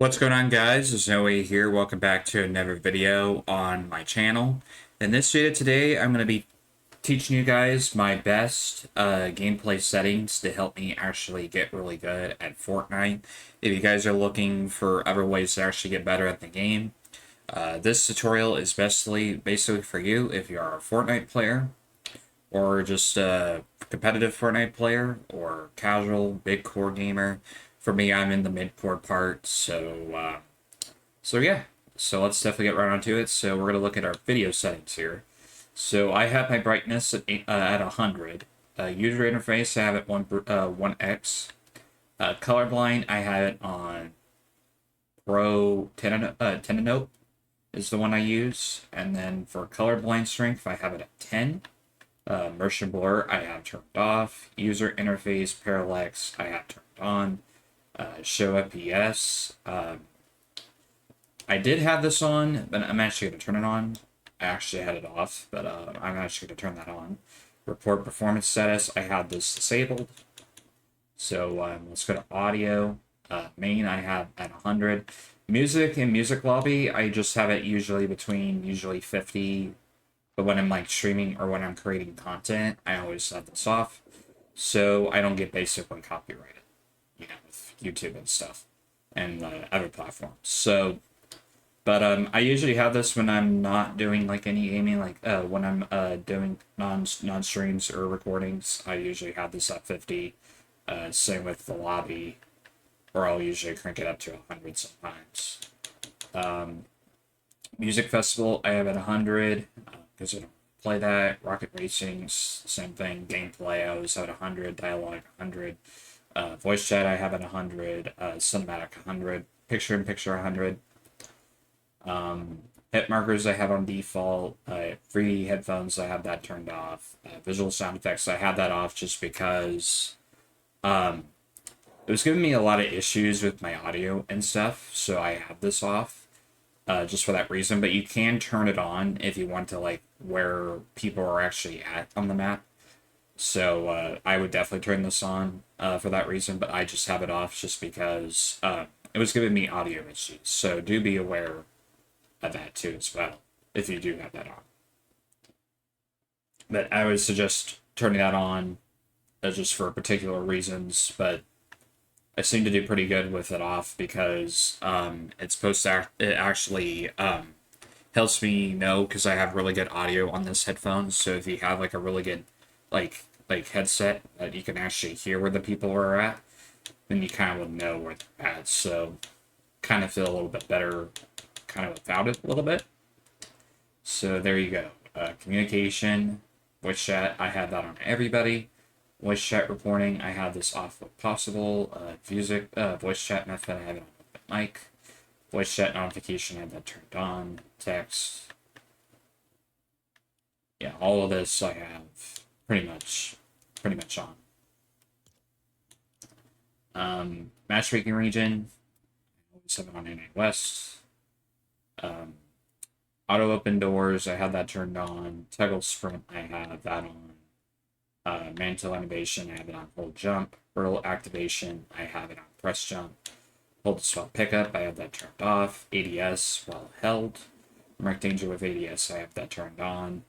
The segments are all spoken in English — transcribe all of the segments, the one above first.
What's going on, guys? It's Noe here. Welcome back to another video on my channel. In this video today, I'm going to be teaching you guys my best gameplay settings to help me actually get really good at Fortnite. If you guys are looking for other ways to actually get better at the game, this tutorial is basically for you if you are a Fortnite player or just a competitive Fortnite player or casual big core gamer. For me, I'm in the mid-core part, so yeah, so let's definitely get right onto it. So we're gonna look at our video settings here. So I have my brightness at 100. User interface I have it 1x. Colorblind I have it on Pro 10 note is the one I use, and then for colorblind strength I have it at 10. Motion blur I have turned off. User interface parallax I have turned on. Show FPS. I did have this on, but I'm actually going to turn it on. I actually had it off, but I'm actually going to turn that on. Report performance status, I had this disabled. So let's go to audio. Main, I have at 100. Music and music lobby, I just have it usually 50. But when I'm like streaming or when I'm creating content, I always have this off. So I don't get basically copyrighted, with YouTube and stuff and other platforms. So but I usually have this when I'm not doing like any gaming, like when I'm doing non streams or recordings. I usually have this at 50. Same with the lobby, or I'll usually crank it up to 100 sometimes. Music festival I have at 100 because I don't play that. Rocket Racing, same thing. Gameplay I always have at 100. Dialogue 100. Voice chat I have at 100. Cinematic 100. Picture in picture 100. Hit markers I have on default. 3D headphones I have that turned off. Visual sound effects I have that off just because it was giving me a lot of issues with my audio and stuff, so I have this off just for that reason. But you can turn it on if you want to, like where people are actually at on the map. So I would definitely turn this on for that reason, but I just have it off just because it was giving me audio issues. So do be aware of that too as well, if you do have that on. But I would suggest turning that on just for particular reasons, but I seem to do pretty good with it off because it's supposed to it actually helps me know because I have really good audio on this headphones. So if you have like a really good like headset that you can actually hear where the people are at, then you kind of will know where they're at. So kind of feel a little bit better kind of without it a little bit. So there you go. Communication, voice chat, I have that on everybody. Voice chat reporting, I have this off if possible. Voice chat method, I have it on mic. Voice chat notification, I have that turned on. Text. Yeah, all of this I have pretty much on. Matchmaking region, I always have it on NA West. Auto open doors, I have that turned on. Toggle sprint, I have that on. Mantle animation, I have it on hold jump. Hurdle activation, I have it on press jump. Hold to swap pickup, I have that turned off. ADS while held. Mark danger with ADS, I have that turned on.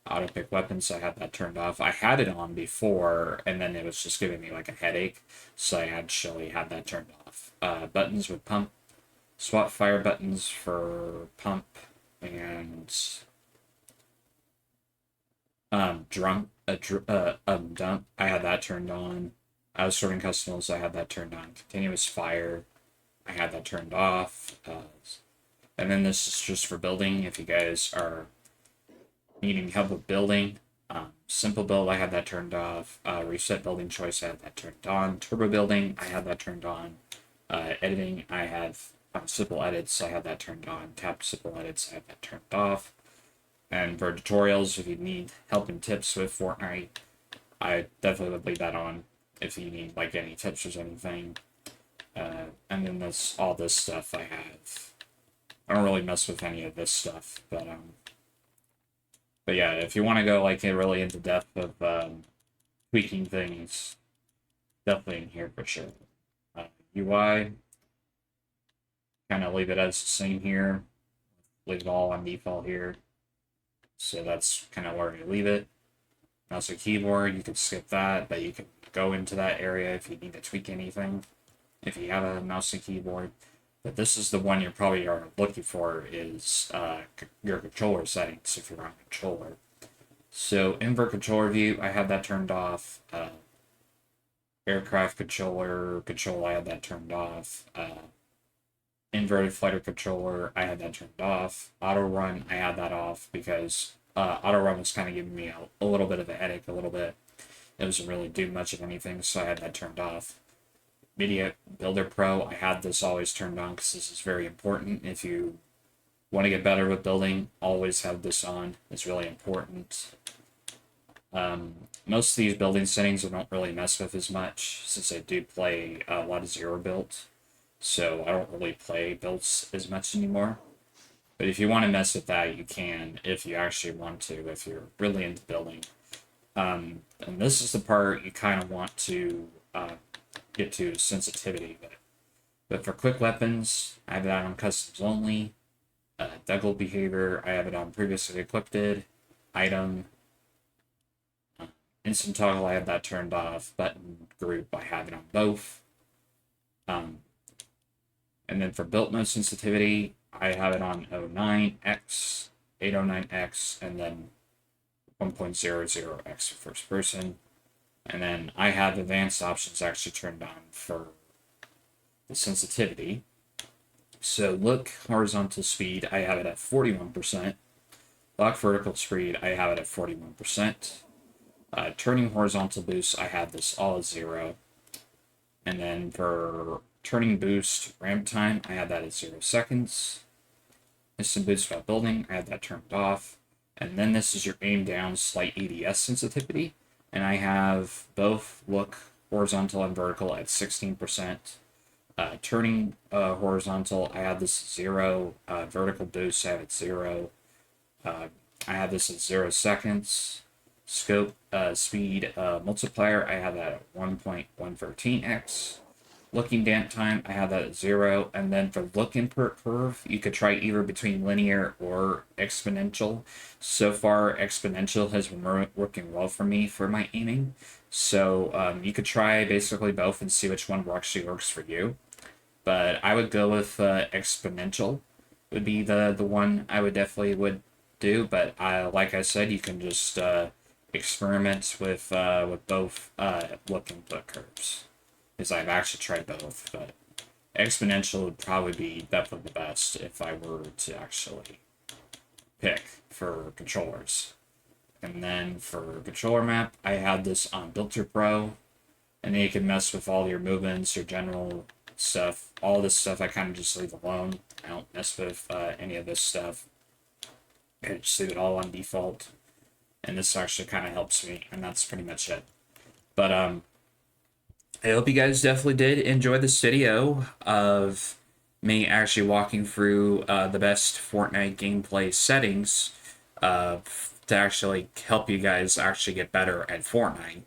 Auto pick weapons, I have that turned off. I had it on before, and then it was just giving me like a headache, so I actually had that turned off. Buttons with pump. Swap fire buttons for pump and dump. I had that turned on. I was sorting customers. I had that turned on. Continuous fire. I had that turned off. And then this is just for building. If you guys are needing help with building, simple build. I had that turned off. Reset building choice. I had that turned on. Turbo building. I had that turned on. Editing. I have simple edits. I had that turned on. Tap simple edits. I had that turned off. And for tutorials, if you need help and tips with Fortnite, I definitely would leave that on if you need like any tips or anything. And then all this stuff I have. I don't really mess with any of this stuff, but yeah, if you want to go like really into depth of tweaking things, definitely in here for sure. UI, kind of leave it as the same here. Leave it all on default here. So that's kind of where you leave it. Mouse and keyboard, you can skip that, but you can go into that area if you need to tweak anything, if you have a mouse and keyboard. But this is the one you probably are looking for, is your controller settings if you're on a controller. So invert controller view, I have that turned off. Aircraft controller control, I had that turned off. Inverted fighter controller, I had that turned off. Auto run, I had that off because auto run was kind of giving me a little bit of a headache, a little bit. It doesn't really do much of anything, so I had that turned off. Media Builder Pro, I had this always turned on because this is very important. If you want to get better with building, always have this on. It's really important. Most of these building settings I don't really mess with as much since I do play a lot of zero build. So I don't really play builds as much anymore. But if you want to mess with that, you can if you actually want to, if you're really into building. And this is the part you kind of want to get to, sensitivity. But for quick weapons, I have that on customs only. Deagle behavior, I have it on previously equipped. Item. Instant toggle, I have that turned off. Button group, I have it on both. And then for built mode sensitivity, I have it on 09x, 809x, and then 1.00x for first person. And then I have advanced options actually turned on for the sensitivity. So look horizontal speed, I have it at 41%. Lock vertical speed, I have it at 41%. Turning horizontal boost, I have this all at 0. And then for turning boost ramp time, I have that at 0 seconds. Instant boost while building, I have that turned off. And then this is your aim down slight EDS sensitivity. And I have both look horizontal and vertical at 16%. Turning horizontal, I have this at 0. Vertical boost, I have it 0. I have this at 0 seconds. Scope speed multiplier, I have that at 1.113x. Looking damp time, I have that at 0. And then for look input curve, you could try either between linear or exponential. So far, exponential has been working well for me for my aiming. So you could try basically both and see which one actually works for you. But I would go with exponential would be the one I would definitely would do. But like I said, you can just experiment with both look input curves. Because I've actually tried both, but exponential would probably be definitely the best if I were to actually pick for controllers. And then for controller map, I had this on Builder Pro, and then you can mess with all your movements, your general stuff. All this stuff I kind of just leave alone. I don't mess with any of this stuff. I just leave it all on default. And this actually kind of helps me, and that's pretty much it. But I hope you guys definitely did enjoy this video of me actually walking through the best Fortnite gameplay settings to actually help you guys actually get better at Fortnite.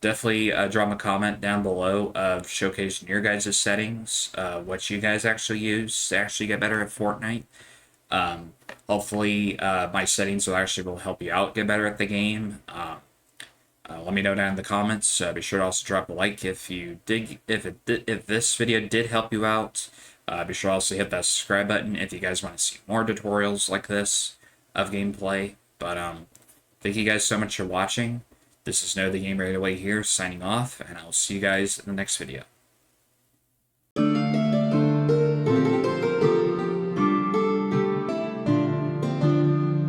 Definitely drop a comment down below of showcasing your guys' settings, what you guys actually use to actually get better at Fortnite. Hopefully my settings will help you out get better at the game. Let me know down in the comments. Be sure to also drop a like if you did, if this video did help you out. Be sure to also hit that subscribe button if you guys want to see more tutorials like this of gameplay. But thank you guys so much for watching. This is Know the Game Right Away here, signing off, and I'll see you guys in the next video.